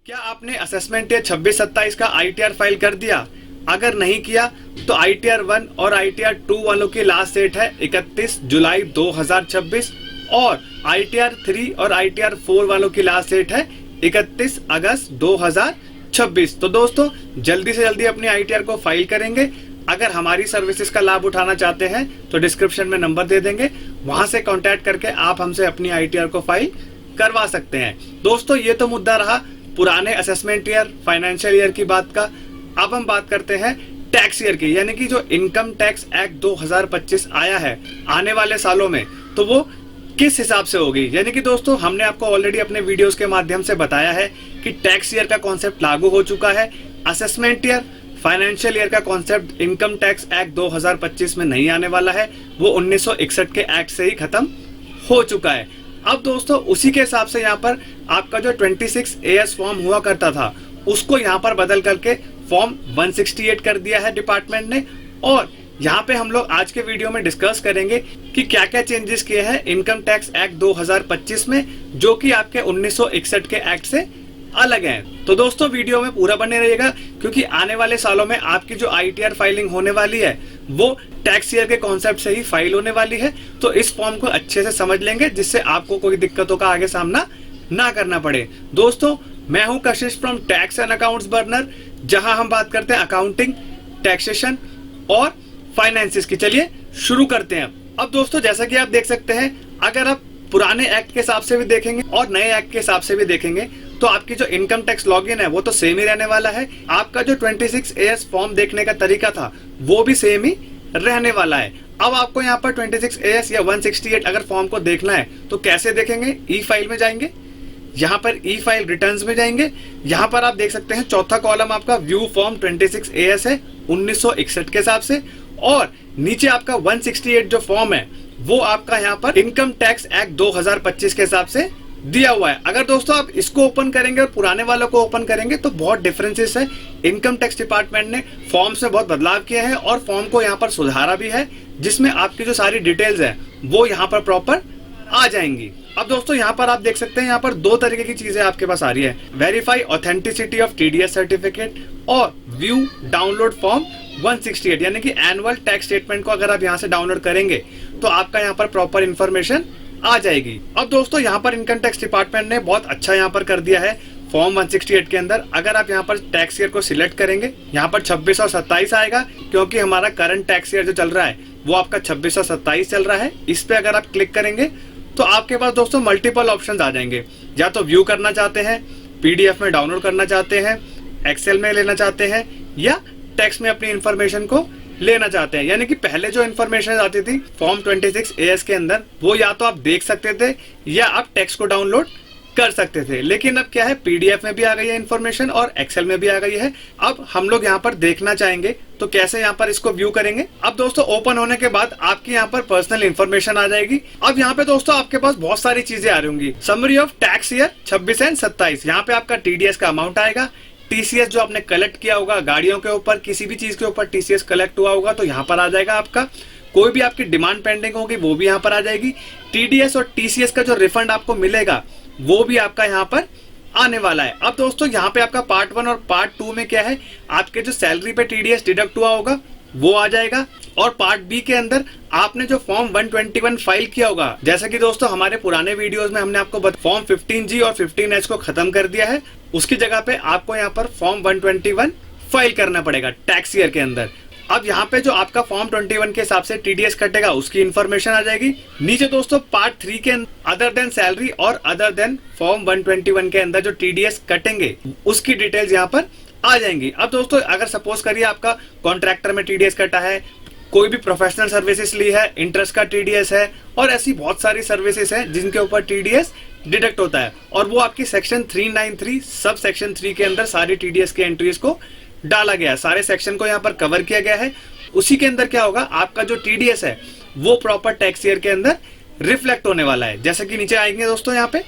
क्या आपने assessment year 26-27 का आईटीआर फाइल कर दिया? अगर नहीं किया तो आईटीआर 1 और आईटीआर 2 वालों की लास्ट डेट है 31 जुलाई 2026 और आईटीआर 3 और आईटीआर 4 वालों की लास्ट डेट है 31 अगस्त 2026। तो दोस्तों जल्दी से जल्दी अपनी आईटीआर को फाइल करेंगे। अगर हमारी सर्विसेज का लाभ उठाना चाहते हैं तो डिस्क्रिप्शन में नंबर दे देंगे, वहां से कांटेक्ट करके आप हमसे अपनी आईटीआर को फाइल करवा सकते हैं। दोस्तों ये तो मुद्दा रहा पुराने असेसमेंट ईयर फाइनेंशियल ईयर की बात का। अब हम बात करते हैं टैक्स ईयर की, यानी कि जो इनकम टैक्स एक्ट 2025 आया है आने वाले सालों में, तो वो किस हिसाब से होगी। यानी कि दोस्तों हमने आपको ऑलरेडी अपने वीडियोस के माध्यम से बताया है कि टैक्स ईयर का कॉन्सेप्ट लागू हो चुका है। असेसमेंट ईयर फाइनेंशियल ईयर का कॉन्सेप्ट इनकम टैक्स एक्ट 2025 में नहीं आने वाला है, वो 1961 के एक्ट से ही खत्म हो चुका है। अब दोस्तों उसी के हिसाब से यहाँ पर आपका जो 26 AS फॉर्म हुआ करता था उसको यहाँ पर बदल करके फॉर्म 168 कर दिया है डिपार्टमेंट ने। और यहाँ पे हम लोग आज के वीडियो में डिस्कस करेंगे कि क्या क्या चेंजेस किए हैं इनकम टैक्स एक्ट 2025 में, जो कि आपके 1961 के एक्ट से अलग हैं। तो दोस्तों वीडियो में पूरा बने रहिएगा, क्योंकि आने वाले सालों में आपकी जो आईटीआर फाइलिंग होने वाली है वो टैक्स ईयर के कॉन्सेप्ट से ही फाइल होने वाली है। तो इस फॉर्म को अच्छे से समझ लेंगे, जिससे आपको कोई दिक्कतों का आगे सामना ना करना पड़े। दोस्तों मैं हूं कशिश from tax and accounts burner, जहां हम बात करते हैं अकाउंटिंग, टैक्सेशन और फाइनेंसिस की। चलिए शुरू करते हैं। अब दोस्तों जैसा कि आप देख सकते हैं, अगर आप पुराने एक्ट के हिसाब से भी देखेंगे और नए एक्ट के हिसाब से भी देखेंगे तो आपकी जो इनकम टैक्स लॉगिन है वो तो सेम ही रहने वाला है। आपका जो 26 AS फॉर्म देखने का तरीका था वो भी सेम ही रहने वाला है। अब आपको यहाँ पर 26 AS या 168 अगर फॉर्म को देखना है तो कैसे देखेंगे? ई फाइल में जाएंगे, यहाँ पर ई फाइल रिटर्न्स में जाएंगे। यहाँ पर आप देख सकते हैं चौथा कॉलम आपका व्यू फॉर्म 26 AS है 1961 के हिसाब से, और नीचे आपका 168 जो फॉर्म है वो आपका यहाँ पर इनकम टैक्स एक्ट 2025 के हिसाब से दिया हुआ है। अगर दोस्तों आप इसको ओपन करेंगे और पुराने वालों को ओपन करेंगे तो बहुत डिफरेंसेस है। इनकम टैक्स डिपार्टमेंट ने फॉर्म्स में बहुत बदलाव किए हैं और फॉर्म को यहाँ पर सुधारा भी है, जिसमें आपकी जो सारी डिटेल्स है वो यहाँ पर प्रॉपर आ जाएंगी। अब दोस्तों यहाँ पर आप देख सकते हैं, यहाँ पर दो तरीके की चीजें आपके पास आ रही है, verify authenticity of TDS certificate और व्यू डाउनलोड फॉर्म 168, यानी कि एनुअल टैक्स स्टेटमेंट को अगर आप यहाँ से डाउनलोड करेंगे तो आपका यहाँ पर प्रॉपर इन्फॉर्मेशन आ जाएगी। अब दोस्तों यहाँ पर इनकम टैक्स डिपार्टमेंट ने बहुत अच्छा यहाँ पर कर दिया है फॉर्म 168 के अंदर। अगर आप यहाँ पर टैक्स ईयर को सिलेक्ट करेंगे, यहाँ पर 26 और 27 आएगा, क्योंकि हमारा करंट टैक्स ईयर जो चल रहा है वो आपका 26 और 27 चल रहा है। इस पे अगर आप क्लिक करेंगे तो आपके पास दोस्तों मल्टीपल ऑप्शंस आ जाएंगे। या तो व्यू करना चाहते हैं, PDF में डाउनलोड करना चाहते हैं, एक्सेल में लेना चाहते हैं, या टेक्स्ट में अपनी इंफॉर्मेशन को लेना चाहते हैं। यानी कि पहले जो इन्फॉर्मेशन आती थी फॉर्म 26 AS के अंदर वो या तो आप देख सकते थे या आप टेक्स्ट को डाउनलोड कर सकते थे, लेकिन अब क्या है PDF में भी आ गई है इन्फॉर्मेशन और एक्सेल में भी आ गई है। अब हम लोग यहाँ पर देखना चाहेंगे तो कैसे यहाँ पर इसको व्यू करेंगे। अब दोस्तों ओपन होने के बाद आपकी यहाँ पर पर्सनल इन्फॉर्मेशन आ जाएगी। अब यहाँ पे दोस्तों आपके पास बहुत सारी चीजें आ रही होंगी। Summary of tax year 26 and 27, यहाँ पे आपका TDS का अमाउंट आएगा, TCS जो आपने कलेक्ट किया होगा गाड़ियों के ऊपर, किसी भी चीज के ऊपर TCS कलेक्ट हुआ होगा तो यहाँ पर आ जाएगा आपका। कोई भी आपकी डिमांड पेंडिंग होगी वो भी यहाँ पर आ जाएगी। TDS और TCS का जो रिफंड आपको मिलेगा वो भी आपका यहाँ पर आने वाला है। अब दोस्तों यहाँ पे आपका पार्ट 1 और पार्ट 2 में क्या है, आपके जो सैलरी पे TDS डिडक्ट हुआ होगा वो आ जाएगा, और पार्ट B के अंदर आपने जो फॉर्म 121 फाइल किया होगा, जैसा कि दोस्तों हमारे पुराने वीडियोस में हमने आपको फॉर्म 15G और 15H को खत्म कर दिया है, उसकी जगह पे आपको यहाँ पर फॉर्म 121 फाइल करना पड़ेगा टैक्स ईयर के अंदर। अब यहाँ पे जो आपका फॉर्म 21 के हिसाब से TDS कटेगा उसकी इन्फॉर्मेशन आ जाएगी। नीचे दोस्तों पार्ट 3 के अदर देन सैलरी और अदर देन फॉर्म 121 के अंदर जो TDS कटेंगे उसकी डिटेल्स यहाँ पर आ जाएंगी। अब दोस्तों अगर सपोज करिए आपका कॉन्ट्रैक्टर में TDS कटा है, कोई भी प्रोफेशनल सर्विसेज ली है, इंटरेस्ट का TDS है, और ऐसी बहुत सारी सर्विसेज हैं जिनके ऊपर TDS डिडक्ट होता है, और वो आपकी सेक्शन 393 सब सेक्शन 3 के अंदर सारी TDS की एंट्रीज को डाला गया है, सारे सेक्शन को यहाँ पर कवर किया गया है। उसी के अंदर क्या होगा, आपका जो TDS है वो प्रॉपर टैक्स ईयर के अंदर रिफ्लेक्ट होने वाला है। जैसे कि नीचे आएंगे दोस्तों, यहाँ पे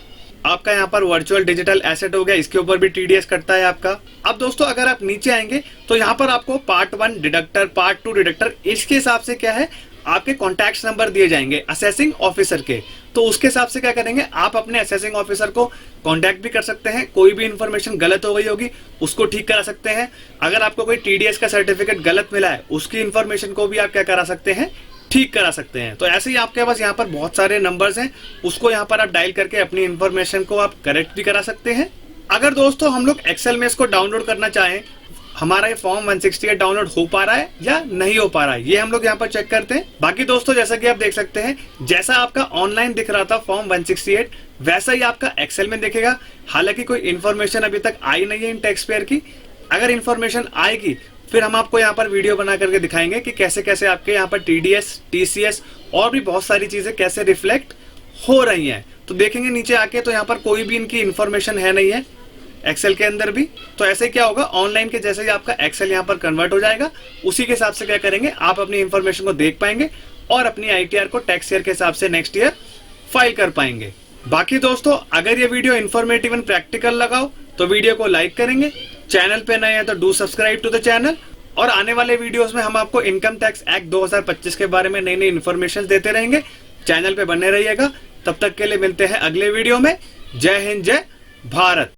आपका यहाँ पर वर्चुअल डिजिटल एसेट हो गया, इसके ऊपर भी TDS कटता है आपका। अब दोस्तों अगर आप नीचे आएंगे तो यहाँ पर आपको पार्ट 1 डिडक्टर, पार्ट 2 डिडक्टर, इसके हिसाब से क्या है आपके कॉन्टैक्ट नंबर दिए जाएंगे असेसिंग ऑफिसर के। तो उसके हिसाब से क्या करेंगे, आप अपने असेसिंग ऑफिसर को कांटेक्ट भी कर सकते हैं। कोई भी इंफॉर्मेशन गलत हो गई होगी उसको ठीक करा सकते हैं। अगर आपको कोई टीडीएस का सर्टिफिकेट गलत मिला है उसकी इंफॉर्मेशन को भी आप क्या करा सकते हैं, ठीक करा सकते हैं। तो ऐसे ही आपके पास यहाँ पर बहुत सारे नंबर्स हैं, उसको यहाँ पर आप डायल करके अपनी इंफॉर्मेशन को आप करेक्ट भी करा सकते हैं। अगर दोस्तों हम लोग एक्सेल में इसको डाउनलोड करना चाहें, हमारा ये फॉर्म 168 डाउनलोड हो पा रहा है या नहीं हो पा रहा है, ये हम लोग यहाँ पर चेक करते हैं। बाकी दोस्तों जैसा कि आप देख सकते हैं, जैसा आपका ऑनलाइन दिख रहा था फॉर्म 168 वैसा ही आपका एक्सेल में दिखेगा। हालांकि कोई इन्फॉर्मेशन अभी तक आई नहीं है इन टैक्स पेयर की। अगर इन्फॉर्मेशन आएगी फिर हम आपको यहाँ पर वीडियो बना करके दिखाएंगे कि कैसे कैसे आपके यहाँ पर टीडीएस, टीसीएस और भी बहुत सारी चीजें कैसे रिफ्लेक्ट हो रही हैं। तो देखेंगे नीचे आके तो यहाँ पर कोई भी इनकी इन्फॉर्मेशन है नहीं है एक्सेल के अंदर भी। तो ऐसे क्या होगा, ऑनलाइन के जैसे ही आपका एक्सेल यहाँ पर कन्वर्ट हो जाएगा, उसी के हिसाब से क्या करेंगे, आप अपनी इंफॉर्मेशन को देख पाएंगे और अपनी आईटीआर को टैक्स ईयर के हिसाब से नेक्स्ट ईयर फाइल कर पाएंगे। बाकी दोस्तों अगर ये वीडियो इन्फॉर्मेटिव एंड प्रैक्टिकल लगाओ तो वीडियो को लाइक करेंगे, चैनल पे नए हैं तो do subscribe to the channel. और आने वाले वीडियोस में हम आपको इनकम टैक्स एक्ट 2025 के बारे में नई नई इन्फॉर्मेशन देते रहेंगे। चैनल पे बने रहिएगा। तब तक के लिए मिलते हैं अगले वीडियो में। जय हिंद, जय भारत।